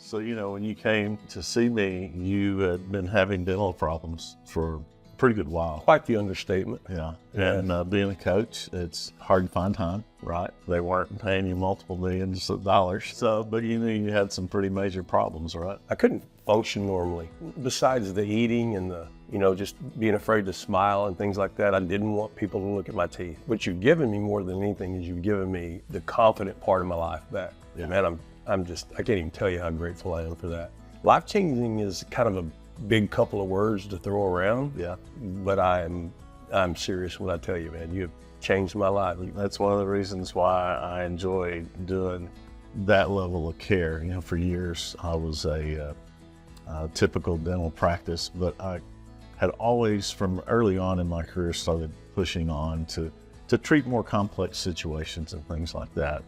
So, when you came to see me, you had been having dental problems for a pretty good while. Quite the understatement. Yeah. And being a coach, it's hard to find time, right? They weren't paying you multiple millions of dollars. So, but you knew you had some pretty major problems, right? I couldn't function normally. Besides the eating and the, just being afraid to smile and things like that, I didn't want people to look at my teeth. What you've given me more than anything is you've given me the confident part of my life back. Yeah. Man, I can't even tell you how grateful I am for that. Life-changing is kind of a big couple of words to throw around. Yeah. But I'm serious when I tell you, man, you have changed my life. That's one of the reasons why I enjoy doing that level of care. For years I was a typical dental practice, but I had always, from early on in my career, started pushing on to treat more complex situations and things like that.